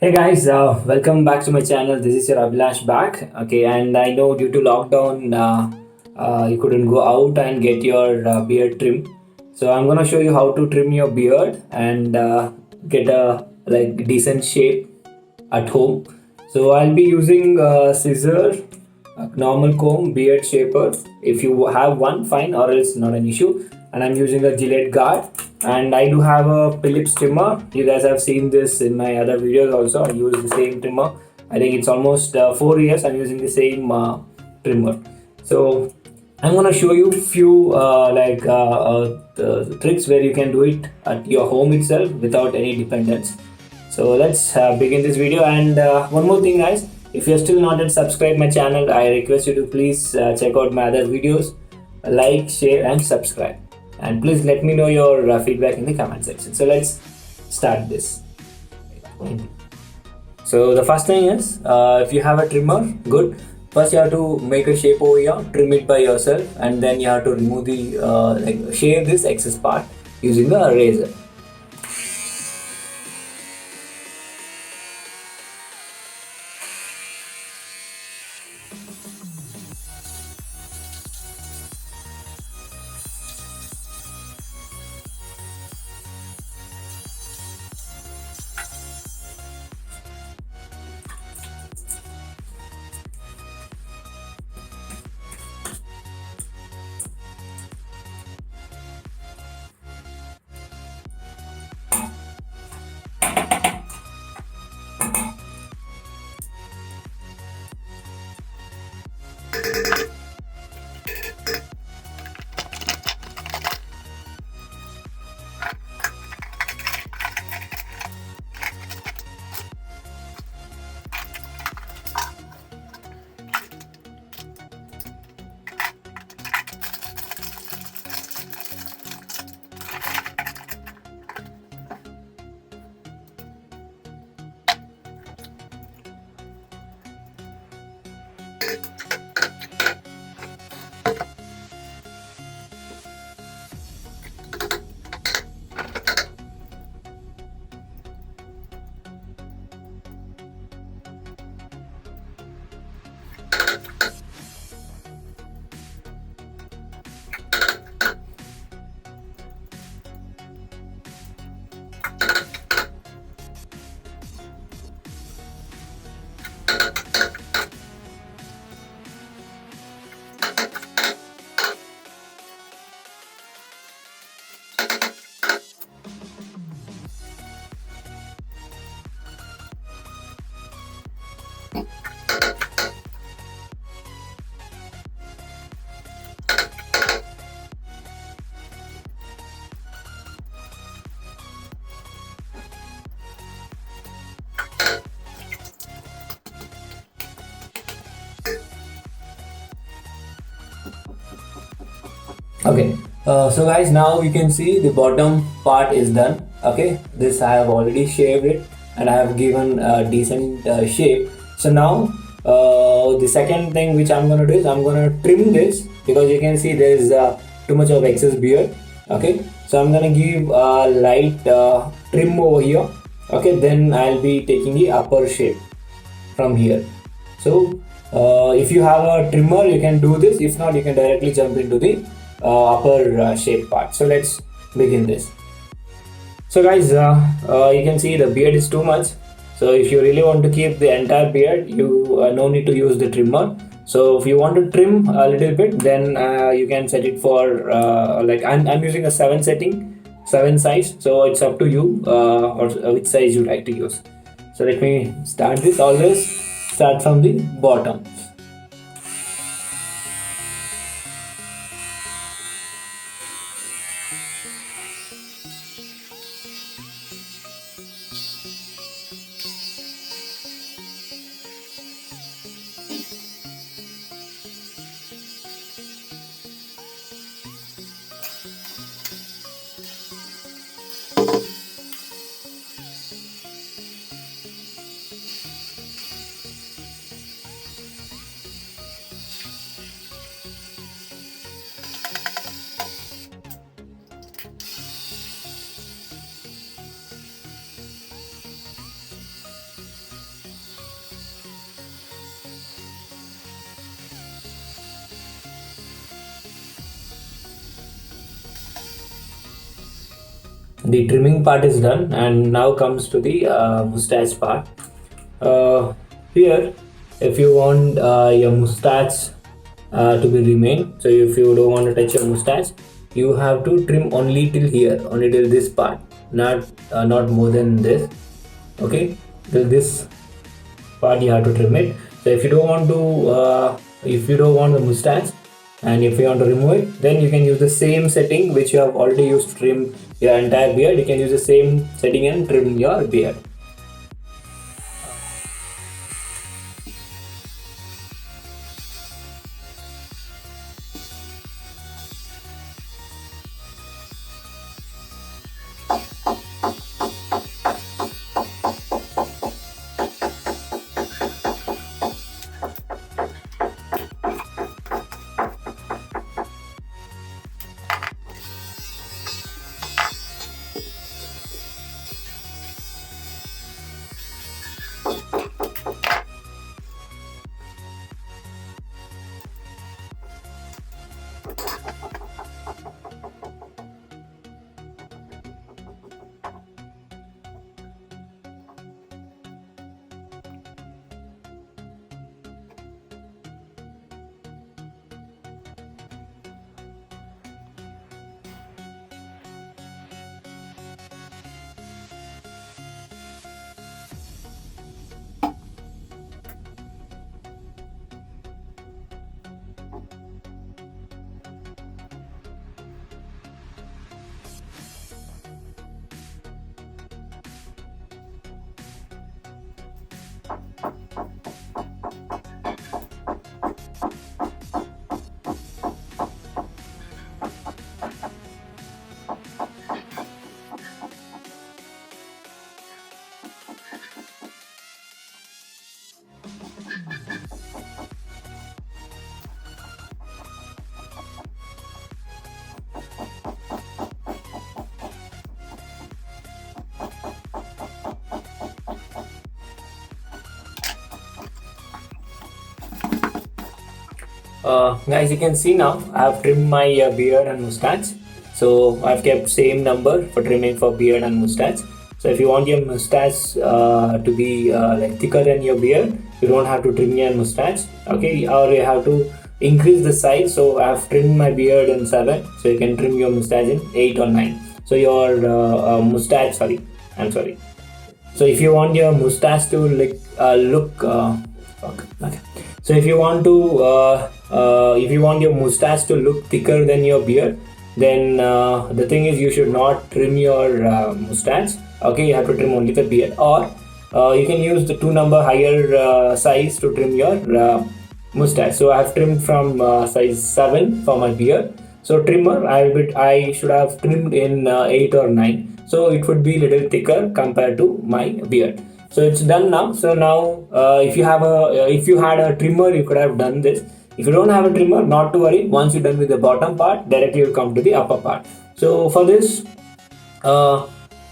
Hey guys, welcome back to my channel. This is your Abhilash back. Okay, and I know due to lockdown, you couldn't go out and get your beard trim. So I'm gonna show you how to trim your beard and get a decent shape at home. So I'll be using scissor, a normal comb, beard shaper. If you have one, fine, or else not an issue. And I'm using a Gillette guard, and I do have a Phillips trimmer. You guys have seen this in my other videos also. I use the same trimmer. I think it's almost 4 years I'm using the same trimmer. So I'm gonna show you few tricks where you can do it at your home itself without any dependence. So let's begin this video. And one more thing, guys, if you're still not yet subscribed my channel, I request you to please check out my other videos, like, share, and subscribe. And please let me know your feedback in the comment section. So let's start this. So the first thing is, if you have a trimmer, good. First you have to make a shape over here, trim it by yourself, and then you have to remove the shave this excess part using a razor. Okay, so guys, now you can see the bottom part is done. Okay, this I have already shaved it and I have given a decent shape. So now the second thing which I'm gonna do is I'm gonna trim this, because you can see there is too much of excess beard. Okay, so I'm gonna give a light trim over here. Okay, then I'll be taking the upper shape from here. So if you have a trimmer, you can do this. If not, you can directly jump into the upper shape part. So let's begin this. So guys, you can see the beard is too much. So if you really want to keep the entire beard, you no need to use the trimmer. So if you want to trim a little bit, then you can set it for I'm using a 7 setting, 7 size. So it's up to you or which size you like to use. So let me start this. Always start from the bottom. the trimming part is done, and now comes to the mustache part. Here, if you want your mustache to be remain, so if you don't want to touch your mustache, you have to trim only till here, only till this part, not more than this. Okay, till this part you have to trim it. So if you don't want the mustache, and if you want to remove it, then you can use the same setting which you have already used to trim your entire beard. You can use the same setting and trim your beard. Guys, you can see now I have trimmed my beard and mustache. So I've kept same number for trimming for beard and mustache. So if you want your mustache to be like thicker than your beard, you don't have to trim your mustache. Okay, or you have to increase the size. So I've trimmed my beard in 7, so you can trim your mustache in 8 or 9. So your mustache, sorry, I'm sorry. So if you want your mustache to look okay. So if you want your mustache to look thicker than your beard, then the thing is you should not trim your mustache. Okay, you have to trim only the beard, or you can use the 2 number higher size to trim your mustache. So I have trimmed from size 7 for my beard. So trimmer, I should have trimmed in 8 or 9. So it would be little thicker compared to my beard. So it's done now. So now if you had a trimmer, you could have done this. If you don't have a trimmer, not to worry. Once you're done with the bottom part, directly you'll come to the upper part. So for this,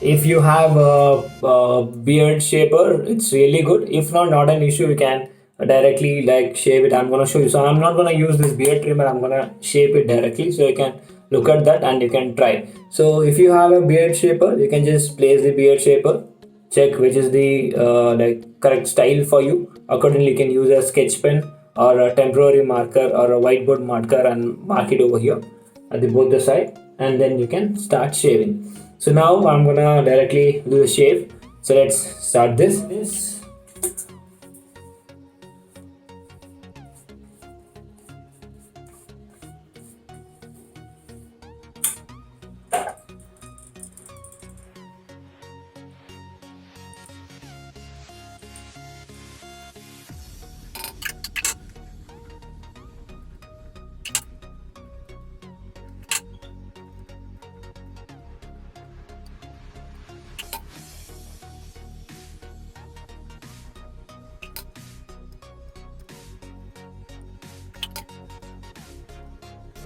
if you have a beard shaper, it's really good. If not an issue, you can directly like shave it. I'm gonna show you. So I'm not gonna use this beard trimmer. I'm gonna shape it directly, so you can look at that and you can try. So if you have a beard shaper, you can just place the beard shaper, check which is the correct style for you. Accordingly, you can use a sketch pen or a temporary marker or a whiteboard marker and mark it over here at both the side, and then you can start shaving. So now I'm gonna directly do the shave. So let's start this.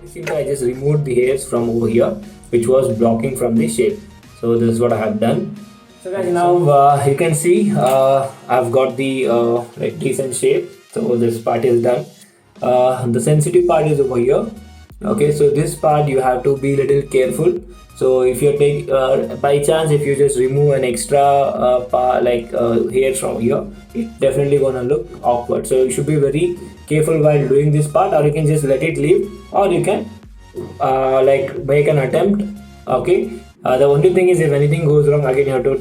Simply, I just removed the hairs from over here, which was blocking from the shape. So this is what I have done. So guys, now you can see I've got the decent shape. So this part is done. The sensitive part is over here. Okay, so this part you have to be little careful. So if you take by chance, if you just remove an extra hair from here, it's definitely gonna look awkward. So you should be very careful while doing this part, or you can just let it leave, or you can make an attempt. Okay. The only thing is, if anything goes wrong, again you have to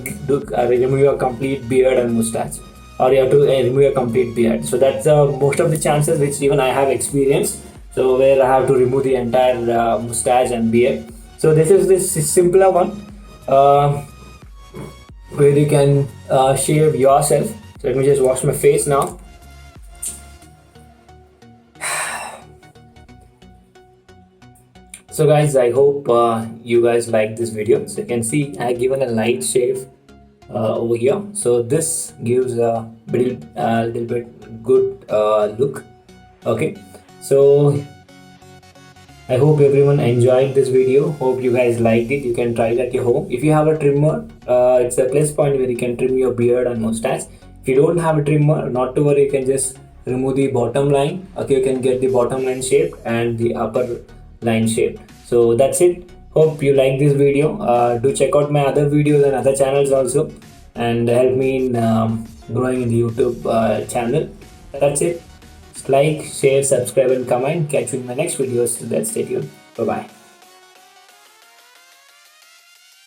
remove your complete beard and mustache, or you have to remove your complete beard. So that's most of the chances which even I have experienced. So where I have to remove the entire mustache and beard. So this is this simpler one where you can shave yourself. So let me just wash my face now. So guys, I hope you guys like this video. So you can see I have given a light shave over here. So this gives a little bit good look. Okay, so I hope everyone enjoyed this video. Hope you guys liked it. You can try it at your home. If you have a trimmer, it's a plus point where you can trim your beard and mustache. If you don't have a trimmer, not to worry, you can just remove the bottom line. Okay, you can get the bottom line shape and the upper line shape. So that's it. Hope you like this video. Do check out my other videos and other channels also, and help me in growing in the YouTube channel. That's it. Like, share, subscribe and comment. Catch you in my next videos. Till then, stay tuned. Bye bye.